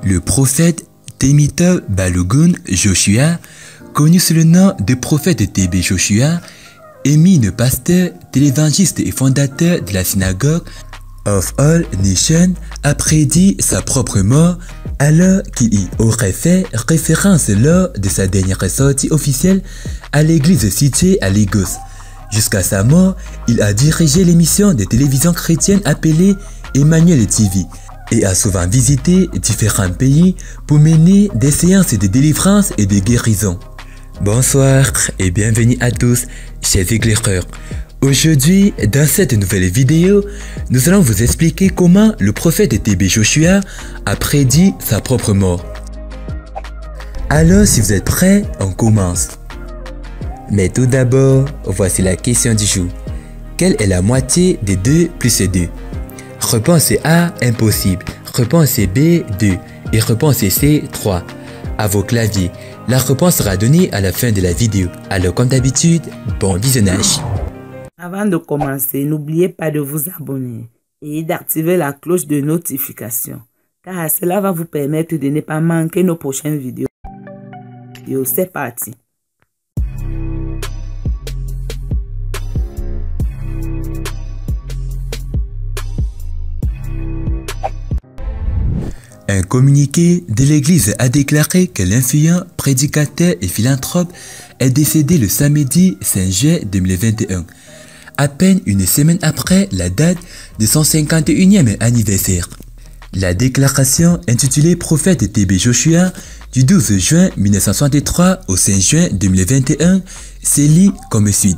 Le prophète Temitope Balogun Joshua, connu sous le nom de prophète TB Joshua, émine pasteur, télévangiste et fondateur de la synagogue of All Nations, a prédit sa propre mort alors qu'il y aurait fait référence lors de sa dernière sortie officielle à l'église située à Lagos. Jusqu'à sa mort, il a dirigé l'émission de télévision chrétienne appelée Emmanuel TV et a souvent visité différents pays pour mener des séances de délivrance et de guérison. Bonsoir et bienvenue à tous, chers éclaireurs. Aujourd'hui, dans cette nouvelle vidéo, nous allons vous expliquer comment le prophète TB Joshua a prédit sa propre mort. Alors, si vous êtes prêts, on commence. Mais tout d'abord, voici la question du jour. Quelle est la moitié de 2 plus 2? Réponse A, impossible. Réponse B, 2. Et réponse C, 3. À vos claviers. La réponse sera donnée à la fin de la vidéo. Alors comme d'habitude, bon visionnage. Avant de commencer, n'oubliez pas de vous abonner et d'activer la cloche de notification, car cela va vous permettre de ne pas manquer nos prochaines vidéos. C'est parti. Un communiqué de l'Église a déclaré que l'influent prédicateur et philanthrope est décédé le samedi 5 juin 2021, à peine une semaine après la date de son 51e anniversaire. La déclaration intitulée Prophète TB Joshua du 12 juin 1963 au 5 juin 2021 se lit comme suit.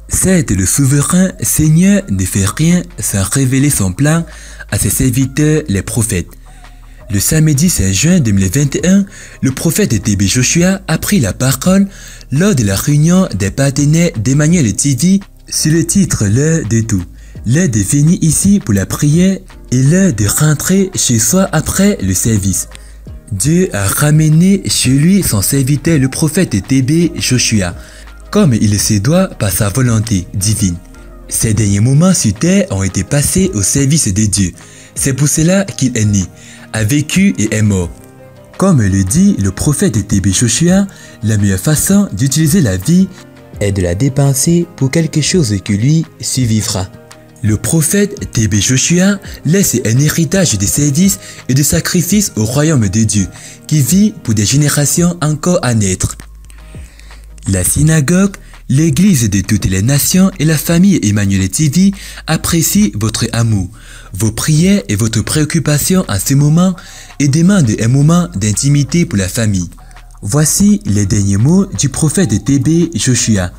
Certes, le souverain Seigneur ne fait rien sans révéler son plan à ses serviteurs les prophètes. Le samedi 5 juin 2021, le prophète TB Joshua a pris la parole lors de la réunion des partenaires d'Emmanuel TV sur le titre L'heure de tout. L'heure de venir ici pour la prière et l'heure de rentrer chez soi après le service. Dieu a ramené chez lui son serviteur le prophète TB Joshua, comme il se doit par sa volonté divine. Ces derniers moments sur terre ont été passés au service de Dieu. C'est pour cela qu'il est né, a vécu et est mort. Comme le dit le prophète TB Joshua, la meilleure façon d'utiliser la vie est de la dépenser pour quelque chose qui lui survivra. Le prophète TB Joshua laisse un héritage de service et de sacrifice au royaume de Dieu, qui vit pour des générations encore à naître. La synagogue, l'Église de toutes les nations et la famille Emmanuel TV apprécient votre amour, vos prières et votre préoccupation en ce moment et demandent un moment d'intimité pour la famille. Voici les derniers mots du prophète TB Joshua.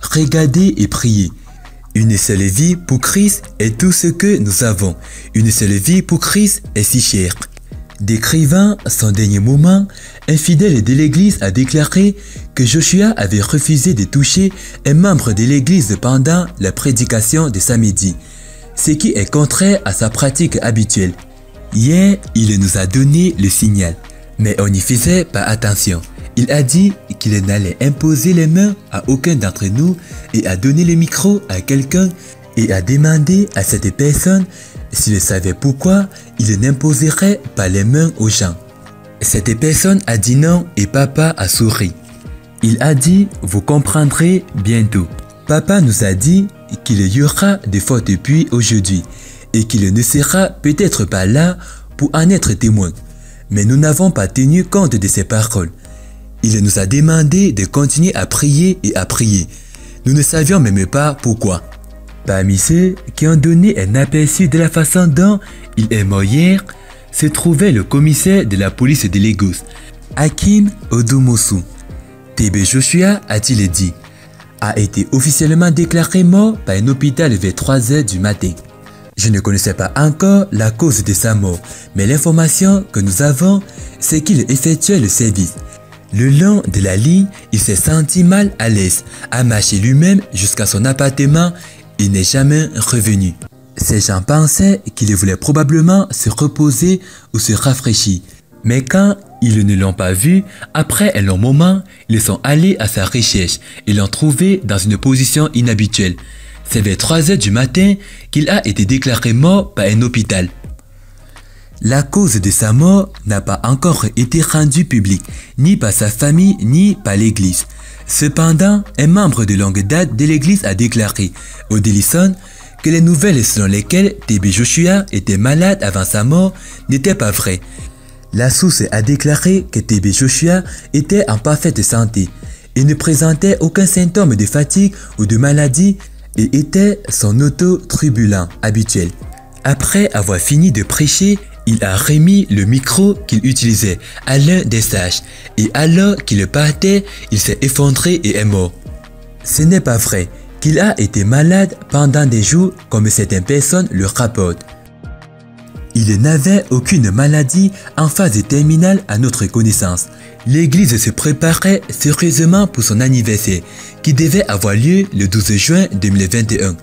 Regardez et priez. Une seule vie pour Christ est tout ce que nous avons. Une seule vie pour Christ est si chère. Décrivant son dernier moment, un fidèle de l'église a déclaré que Joshua avait refusé de toucher un membre de l'église pendant la prédication de samedi, ce qui est contraire à sa pratique habituelle. Hier, il nous a donné le signal, mais on n'y faisait pas attention. Il a dit qu'il n'allait imposer les mains à aucun d'entre nous et a donné le micro à quelqu'un et a demandé à cette personne s'il savait pourquoi il n'imposerait pas les mains aux gens. Cette personne a dit non et papa a souri. Il a dit « Vous comprendrez bientôt ». Papa nous a dit qu'il y aura de fortes pluies aujourd'hui et qu'il ne sera peut-être pas là pour en être témoin. Mais nous n'avons pas tenu compte de ces paroles. Il nous a demandé de continuer à prier et à prier. Nous ne savions même pas pourquoi. Parmi ceux qui ont donné un aperçu de la façon dont il est mort hier, se trouvait le commissaire de la police de Lagos, Hakeem Odumosu. TB Joshua, a-t-il dit, a été officiellement déclaré mort par un hôpital vers 3 h du matin. Je ne connaissais pas encore la cause de sa mort, mais l'information que nous avons, c'est qu'il effectuait le service. Le long de la ligne, il s'est senti mal à l'aise, a marché lui-même jusqu'à son appartement et n'est jamais revenu. Ces gens pensaient qu'il voulait probablement se reposer ou se rafraîchir. Mais quand ils ne l'ont pas vu, après un long moment, ils sont allés à sa recherche et l'ont trouvé dans une position inhabituelle. C'est vers 3 h du matin qu'il a été déclaré mort par un hôpital. La cause de sa mort n'a pas encore été rendue publique, ni par sa famille, ni par l'Église. Cependant, un membre de longue date de l'Église a déclaré au Daily Sun que les nouvelles selon lesquelles TB Joshua était malade avant sa mort n'étaient pas vraies. La source a déclaré que TB Joshua était en parfaite santé et ne présentait aucun symptôme de fatigue ou de maladie et était son auto-tribulent habituel. Après avoir fini de prêcher, il a remis le micro qu'il utilisait à l'un des sages et alors qu'il partait, il s'est effondré et est mort. Ce n'est pas vrai qu'il a été malade pendant des jours comme certaines personnes le rapportent. Il n'avait aucune maladie en phase terminale à notre connaissance. L'église se préparait sérieusement pour son anniversaire qui devait avoir lieu le 12 juin 2021.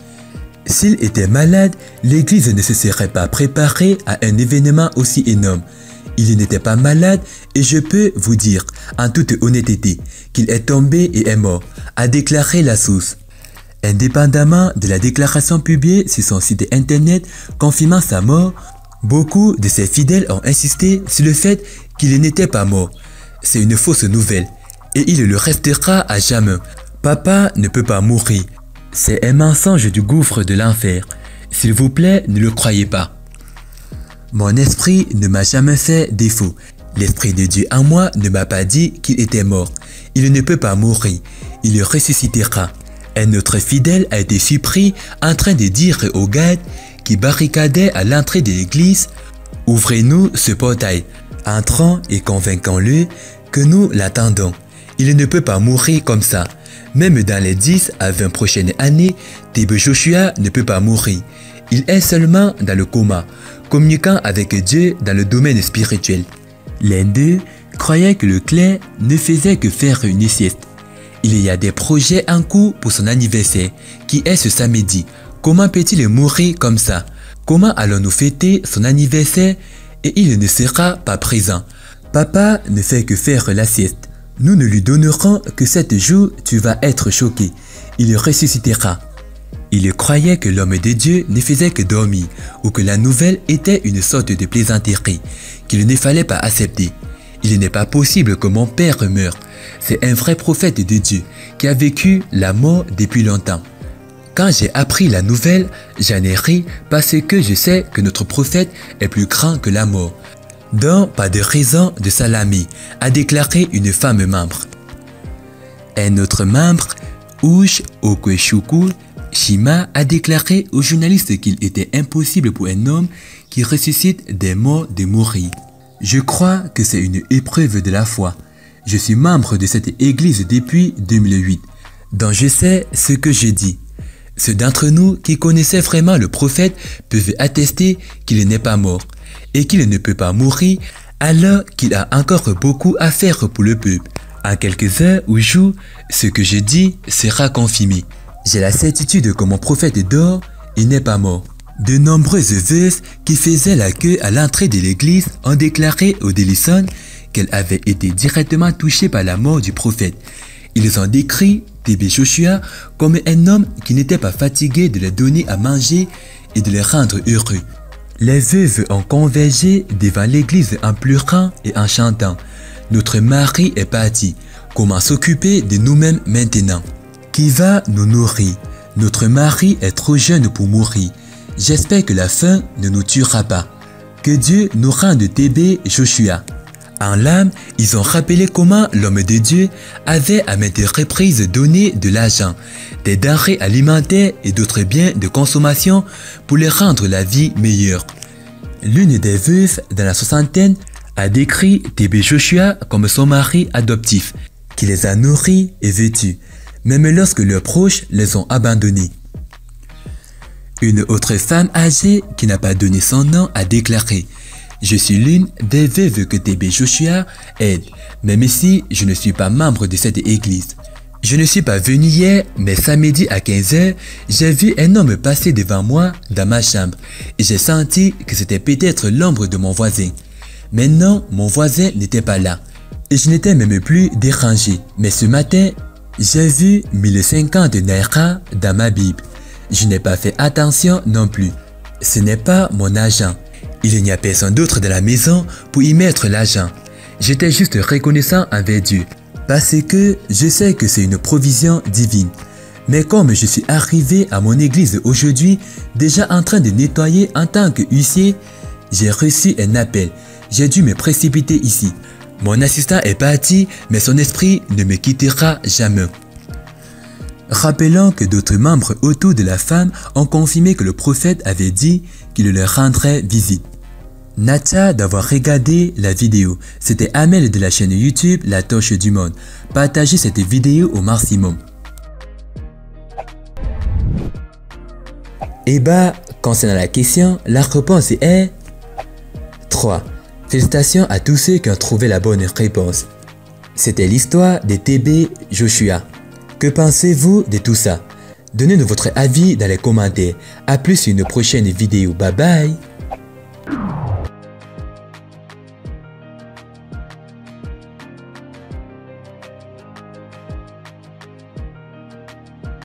S'il était malade, l'église ne se serait pas préparée à un événement aussi énorme. Il n'était pas malade et je peux vous dire en toute honnêteté qu'il est tombé et est mort, a déclaré la source. Indépendamment de la déclaration publiée sur son site internet confirmant sa mort, beaucoup de ses fidèles ont insisté sur le fait qu'il n'était pas mort. C'est une fausse nouvelle et il le restera à jamais. Papa ne peut pas mourir. C'est un mensonge du gouffre de l'enfer. S'il vous plaît, ne le croyez pas. Mon esprit ne m'a jamais fait défaut. L'Esprit de Dieu en moi ne m'a pas dit qu'il était mort. Il ne peut pas mourir. Il ressuscitera. Un autre fidèle a été surpris en train de dire aux gardes qui barricadaient à l'entrée de l'église « Ouvrez-nous ce portail, entrons et convainquons-le que nous l'attendons. Il ne peut pas mourir comme ça. Même dans les 10 à 20 prochaines années, TB Joshua ne peut pas mourir. Il est seulement dans le coma, communiquant avec Dieu dans le domaine spirituel. » L'un d'eux croyait que le clerc ne faisait que faire une sieste. Il y a des projets en cours pour son anniversaire, qui est ce samedi. Comment peut-il mourir comme ça? Comment allons-nous fêter son anniversaire et il ne sera pas présent? Papa ne fait que faire la sieste. Nous ne lui donnerons que 7 jours, tu vas être choqué. Il ressuscitera. Il croyait que l'homme de Dieu ne faisait que dormir ou que la nouvelle était une sorte de plaisanterie qu'il ne fallait pas accepter. Il n'est pas possible que mon père meure. C'est un vrai prophète de Dieu qui a vécu la mort depuis longtemps. Quand j'ai appris la nouvelle, j'en ai ri parce que je sais que notre prophète est plus grand que la mort. Donc, pas de raison de s'alarmer, a déclaré une femme membre. Un autre membre, Uche Okwechukwu Shima, a déclaré aux journalistes qu'il était impossible pour un homme qui ressuscite des morts de mourir. Je crois que c'est une épreuve de la foi. Je suis membre de cette église depuis 2008, donc je sais ce que je dis. Ceux d'entre nous qui connaissaient vraiment le prophète peuvent attester qu'il n'est pas mort et qu'il ne peut pas mourir alors qu'il a encore beaucoup à faire pour le peuple. En quelques heures ou jours, ce que je dis sera confirmé. J'ai la certitude que mon prophète dort et n'est pas mort. De nombreuses veuves qui faisaient la queue à l'entrée de l'église ont déclaré au Daily Sun qu'elles avaient été directement touchées par la mort du prophète. Ils ont décrit TB Joshua comme un homme qui n'était pas fatigué de les donner à manger et de les rendre heureux. Les veuves ont convergé devant l'église en pleurant et en chantant. Notre mari est parti. Comment s'occuper de nous-mêmes maintenant? Qui va nous nourrir? Notre mari est trop jeune pour mourir. J'espère que la faim ne nous tuera pas. Que Dieu nous rende TB Joshua. En l'âme, ils ont rappelé comment l'homme de Dieu avait à maintes reprises donné de l'argent, des denrées alimentaires et d'autres biens de consommation pour leur rendre la vie meilleure. L'une des veuves dans la soixantaine a décrit TB Joshua comme son mari adoptif, qui les a nourris et vêtus, même lorsque leurs proches les ont abandonnés. Une autre femme âgée qui n'a pas donné son nom a déclaré « Je suis l'une des veuves que TB Joshua aide, même si je ne suis pas membre de cette église. Je ne suis pas venu hier, mais samedi à 15 h, j'ai vu un homme passer devant moi dans ma chambre et j'ai senti que c'était peut-être l'ombre de mon voisin. Mais non, mon voisin n'était pas là et je n'étais même plus dérangé. Mais ce matin, j'ai vu 1050 naira dans ma Bible. Je n'ai pas fait attention non plus. Ce n'est pas mon argent. Il n'y a personne d'autre dans la maison pour y mettre l'argent. J'étais juste reconnaissant envers Dieu, parce que je sais que c'est une provision divine. Mais comme je suis arrivé à mon église aujourd'hui, déjà en train de nettoyer en tant que huissier, j'ai reçu un appel. J'ai dû me précipiter ici. Mon assistant est parti, mais son esprit ne me quittera jamais. Rappelons que d'autres membres autour de la femme ont confirmé que le prophète avait dit qu'il leur rendrait visite. Natia d'avoir regardé la vidéo. C'était Amel de la chaîne YouTube La Torche du Monde. Partagez cette vidéo au maximum. Et bah, concernant la question, la réponse est 3. Félicitations à tous ceux qui ont trouvé la bonne réponse. C'était l'histoire de TB Joshua. Que pensez-vous de tout ça? Donnez-nous votre avis dans les commentaires. A plus sur une prochaine vidéo. Bye bye.